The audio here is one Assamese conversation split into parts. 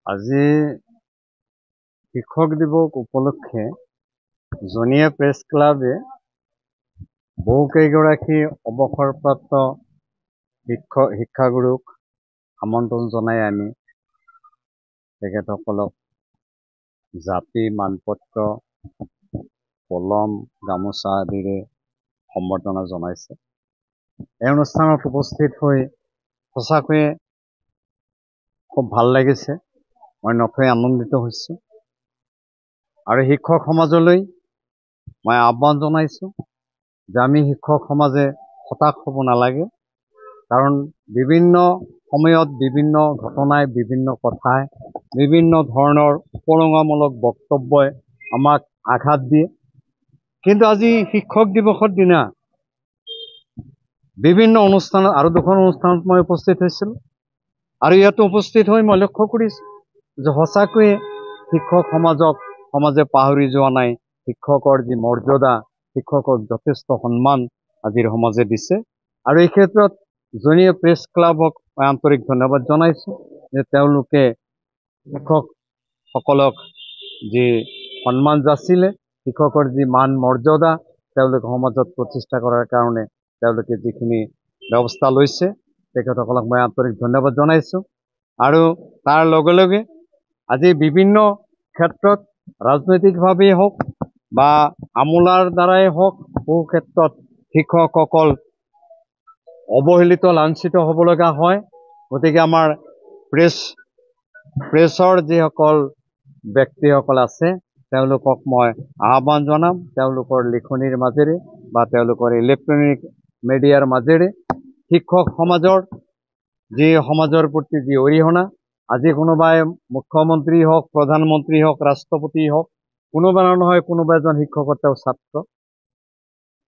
আজি শিক্ষক দিৱস উপলক্ষে জনীয়া প্ৰেছ ক্লাবে বহুকেইগৰাকী অৱসৰপ্ৰাপ্ত শিক্ষাগুৰুক আমন্ত্ৰণ জনাই আমি তেখেতসকলক জাপি, মানপত্ৰ, কলম, গামোচা আদিৰে সম্বৰ্ধনা জনাইছে। এই অনুষ্ঠানত উপস্থিত হৈ সঁচাকৈয়ে খুব ভাল লাগিছে। মই নথৈ আনন্দিত হৈছোঁ আৰু শিক্ষক সমাজলৈ মই আহ্বান জনাইছোঁ যে আমি শিক্ষক সমাজে হতাশ হ'ব নালাগে, কাৰণ বিভিন্ন সময়ত বিভিন্ন ঘটনাই, বিভিন্ন কথাই, বিভিন্ন ধৰণৰ উপলুঙামূলক বক্তব্যই আমাক আঘাত দিয়ে। কিন্তু আজি শিক্ষক দিৱসৰ দিনা বিভিন্ন অনুষ্ঠানত আৰু দুখন অনুষ্ঠানত মই উপস্থিত হৈছিলোঁ আৰু ইয়াতো উপস্থিত হৈ মই লক্ষ্য কৰিছোঁ যে সঁচাকৈয়ে শিক্ষক সমাজে পাহৰি যোৱা নাই। শিক্ষকৰ যি মৰ্যাদা, শিক্ষকক যথেষ্ট সন্মান আজিৰ সমাজে দিছে আৰু এই ক্ষেত্ৰত জনীয়া প্ৰেছ ক্লাবক মই আন্তৰিক ধন্যবাদ জনাইছোঁ যে তেওঁলোকে শিক্ষকসকলক যি সন্মান যাচিলে, শিক্ষকৰ যি মান মৰ্যাদা তেওঁলোকে সমাজত প্ৰতিষ্ঠা কৰাৰ কাৰণে তেওঁলোকে যিখিনি ব্যৱস্থা লৈছে, তেখেতসকলক মই আন্তৰিক ধন্যবাদ জনাইছোঁ। আৰু তাৰ লগে লগে আজি বিভিন্ন ক্ষেত্ৰত ৰাজনৈতিকভাৱেই হওক বা আমোলাৰ দ্বাৰাই হওক, বহু ক্ষেত্ৰত শিক্ষকসকল অৱহেলিত, লাঞ্ছিত হ'ব লগা হয়। গতিকে আমাৰ প্ৰেছৰ যিসকল ব্যক্তিসকল আছে তেওঁলোকক মই আহ্বান জনাম, তেওঁলোকৰ লিখনিৰ মাজেৰে বা তেওঁলোকৰ ইলেক্ট্ৰনিক মিডিয়াৰ মাজেৰে শিক্ষক সমাজৰ প্ৰতি যি অৰিহণা, আজি কোনোবাই মুখ্যমন্ত্ৰী হওক, প্ৰধানমন্ত্ৰী হওক, ৰাষ্ট্ৰপতি হওক, কোনোবা নহয় কোনোবা এজন শিক্ষকৰ তেওঁ ছাত্ৰ।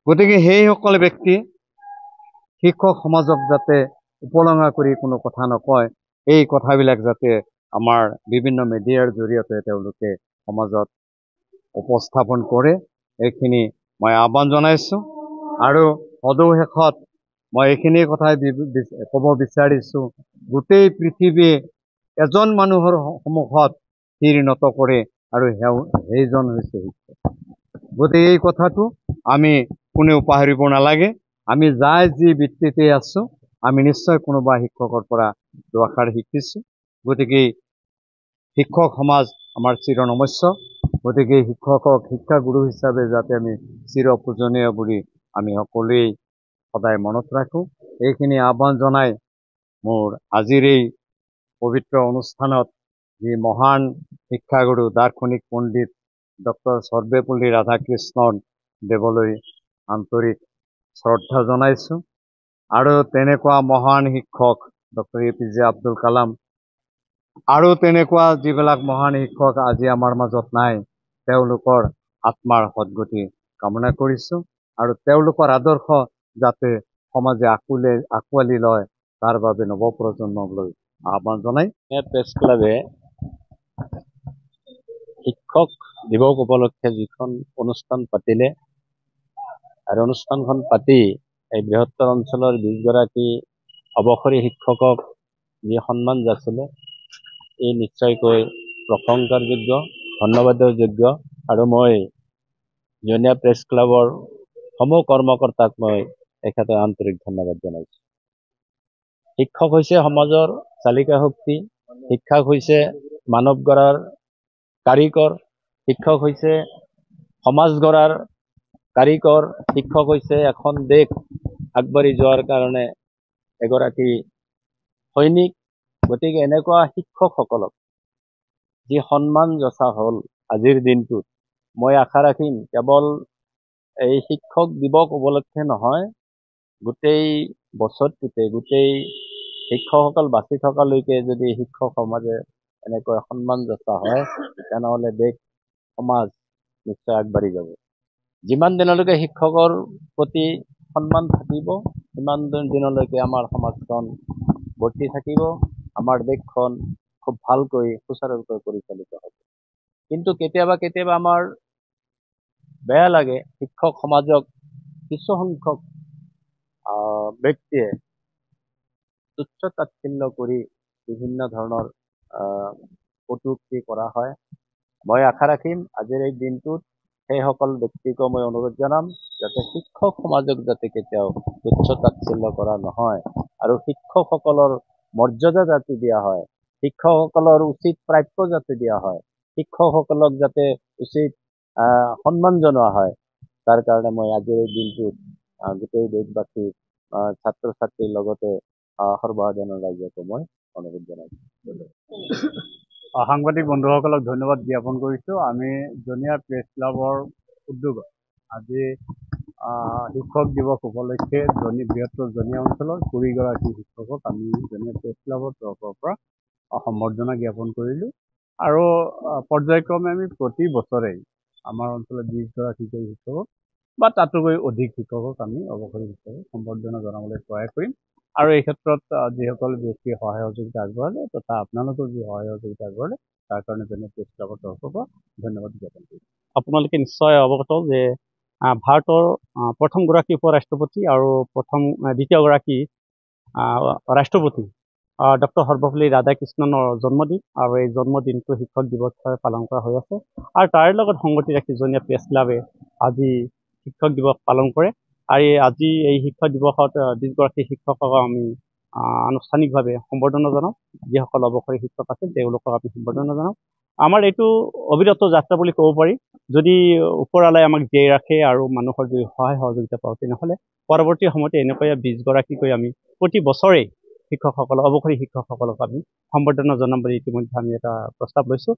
গতিকে সেইসকল ব্যক্তিয়ে শিক্ষক সমাজক যাতে উপলুঙা কৰি কোনো কথা নকয়, এই কথাবিলাক যাতে আমাৰ বিভিন্ন মিডিয়াৰ জৰিয়তে তেওঁলোকে সমাজত উপস্থাপন কৰে, এইখিনি মই আহ্বান জনাইছোঁ। আৰু সদৌ শেষত মই এইখিনি কথাই ক'ব বিচাৰিছোঁ, গোটেই পৃথিৱীয়ে এজন মানুহৰ সন্মুখত শিৰ নত কৰে আৰু সেইজন হৈছে শিক্ষক। গতিকে এই কথাটো আমি কোনেও পাহৰিব নালাগে। আমি যাই যি বৃত্তিতে আছোঁ, আমি নিশ্চয় কোনোবা শিক্ষকৰ পৰা দুআষাৰ শিকিছোঁ। গতিকে শিক্ষক সমাজ আমাৰ চিৰনমস্য। গতিকে শিক্ষকক শিক্ষাগুৰু হিচাপে যাতে আমি চিৰপূজনীয় বুলি আমি সকলোৱেই সদায় মনত ৰাখোঁ, এইখিনি আহ্বান জনাই মোৰ আজিৰ এই পবিত্ৰ অনুষ্ঠানত যি মহান শিক্ষাগুৰু দাৰ্শনিক পণ্ডিত ডক্টৰ সৰ্বেপল্লী ৰাধাকৃষ্ণন দেৱলৈ আন্তৰিক শ্ৰদ্ধা জনাইছোঁ। আৰু তেনেকুৱা মহান শিক্ষক ডক্টৰ APJ আব্দুল কালাম আৰু তেনেকুৱা যিবিলাক মহান শিক্ষক আজি আমাৰ মাজত নাই, তেওঁলোকৰ আত্মাৰ সদ্গতি কামনা কৰিছোঁ আৰু তেওঁলোকৰ আদৰ্শ যাতে সমাজে আঁকোৱালি লয়, তাৰ বাবে নৱপ্ৰজন্মলৈ আহ্বান জনাই প্ৰেছ ক্লাবে শিক্ষক দিৱস উপলক্ষে যিখন অনুষ্ঠান পাতিলে আৰু অনুষ্ঠানখন পাতি এই বৃহত্তৰ অঞ্চলৰ 20 গৰাকী অৱসৰী শিক্ষকক যি সন্মান যাচিলে, এই নিশ্চয়কৈ প্ৰশংসাৰ যোগ্য, ধন্যবাদৰ যোগ্য। আৰু মই জনীয়া প্ৰেছ ক্লাবৰ সমূহ কৰ্মকৰ্তাক মই তেখেতৰ আন্তৰিক ধন্যবাদ জনাইছোঁ। শিক্ষক হৈছে সমাজৰ চালিকা শক্তি, শিক্ষক হৈছে মানৱ গঢ়াৰ কাৰিকৰ, শিক্ষক হৈছে সমাজ গঢ়াৰ কাৰিকৰ, শিক্ষক হৈছে এখন দেশ আগবাঢ়ি যোৱাৰ কাৰণে এগৰাকী সৈনিক। গতিকে এনেকুৱা শিক্ষকসকলক যি সন্মান যচা হ'ল আজিৰ দিনটোত, মই আশা ৰাখিম কেৱল এই শিক্ষক দিৱস উপলক্ষে নহয়, গোটেই বছৰটোতে, গোটেই শিক্ষকসকল বাচি থকালৈকে যদি শিক্ষক সমাজে এনেকৈ সন্মান যচা হয়, তেনেহ'লে দেশ সমাজ নিশ্চয় আগবাঢ়ি যাব। যিমান দিনলৈকে শিক্ষকৰ প্ৰতি সন্মান থাকিব, সিমান দিনলৈকে আমাৰ সমাজখন বৰ্তি থাকিব, আমাৰ দেশখন খুব ভালকৈ সুচাৰুৰূপে পৰিচালিত হ'ব। কিন্তু কেতিয়াবা আমাৰ বেয়া লাগে, শিক্ষক সমাজক কিছু সংখ্যক ব্যক্তিয়ে তুচ্ছ তাচ্ছিল্য কৰি বিভিন্ন ধৰণৰ কটূক্তি কৰা হয়। মই আশা ৰাখিম আজিৰ এই দিনটোত সেইসকল ব্যক্তিকো মই অনুৰোধ জনাম যাতে শিক্ষক সমাজক যাতে কেতিয়াও তুচ্ছ তাচ্ছিল্য কৰা নহয় আৰু শিক্ষকসকলৰ মৰ্যাদা যাতে দিয়া হয়, শিক্ষকসকলৰ উচিত প্ৰাপ্য যাতে দিয়া হয়, শিক্ষকসকলক যাতে উচিত সন্মান জনোৱা হয়, তাৰ কাৰণে মই আজিৰ এই দিনটোত গোটেই দেশবাসী ছাত্ৰ ছাত্ৰীৰ লগতে সৰ্বসাধাৰণ ৰাইজকো মই অনুৰোধ জনাইছোঁ। সাংবাদিক বন্ধুসকলক ধন্যবাদ জ্ঞাপন কৰিছোঁ। আমি জনীয়া প্ৰেছ ক্লাবৰ উদ্যোগত আজি শিক্ষক দিৱস উপলক্ষে বৃহত্তৰ জনীয়া অঞ্চলৰ 20 গৰাকী শিক্ষকক আমি জনীয়া প্ৰেছ ক্লাবৰ তৰফৰ পৰা সম্বৰ্ধনা জ্ঞাপন কৰিলোঁ আৰু পৰ্যায়ক্ৰমে আমি প্ৰতি বছৰেই আমাৰ অঞ্চলত 20 গৰাকী শিক্ষকক বা তাতোকৈ অধিক শিক্ষকক আমি অৱসৰী হিচাপে সম্বৰ্ধনা জনাবলৈ প্ৰয়াস কৰিম আৰু এই ক্ষেত্ৰত যিসকল ব্যক্তিয়ে সহায় সহযোগিতা আগবঢ়ালে তথা আপোনালোকৰ যি সহায় সহযোগিতা আগবঢ়ালে তাৰ কাৰণে জনীয়া প্ৰেছ ক্লাবৰ তৰফৰ পৰা ধন্যবাদ জ্ঞাপন কৰিছোঁ। আপোনালোকে নিশ্চয় অৱগত যে ভাৰতৰ প্ৰথমগৰাকী উপৰাষ্ট্ৰপতি আৰু দ্বিতীয়গৰাকী ৰাষ্ট্ৰপতি ডক্টৰ সৰ্বপল্লী ৰাধাকৃষ্ণনৰ জন্মদিন আৰু এই জন্মদিনটো শিক্ষক দিৱস হিচাপে পালন কৰা হৈ আছে আৰু তাৰে লগত সংগতি ৰাখি জনীয়া প্ৰেছ ক্লাবে আজি শিক্ষক দিৱস পালন কৰে আৰু আজি এই শিক্ষক দিৱসত 20 গৰাকী শিক্ষকক আমি আনুষ্ঠানিকভাৱে সম্বৰ্ধনা জনাওঁ। যিসকল অৱসৰী শিক্ষক আছে তেওঁলোকক আমি সম্বৰ্ধনা জনাওঁ। আমাৰ এইটো অবিৰত যাত্ৰা বুলি ক'ব পাৰি। যদি ওপৰালাই আমাক জীয়াই ৰাখে আৰু মানুহৰ যদি সহায় সহযোগিতা পাওঁ তেনেহ'লে পৰৱৰ্তী সময়তে এনেকৈ 20 গৰাকীকৈ আমি প্ৰতি বছৰেই শিক্ষকসকলক অৱসৰী শিক্ষকসকলক আমি সম্বৰ্ধনা জনাম বুলি ইতিমধ্যে আমি এটা প্ৰস্তাৱ লৈছোঁ।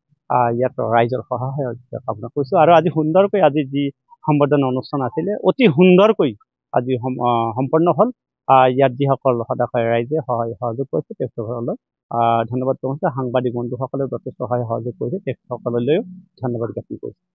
ইয়াত ৰাইজৰ সহায় সহযোগিতা কামনা কৰিছোঁ আৰু আজি সুন্দৰকৈ আজি যি সম্বৰ্ধনা অনুষ্ঠান আছিলে অতি সুন্দৰকৈ আজি সম্পন্ন হ'ল। ইয়াত যিসকল সদাশয় ৰাইজে সহায় সহযোগ কৰিছে তেখেতসকলক ধন্যবাদ জনাইছোঁ। সাংবাদিক বন্ধুসকলেও যথেষ্ট সহায় সহযোগ কৰিছে তেখেতসকললৈও ধন্যবাদ জ্ঞাপন কৰিছোঁ।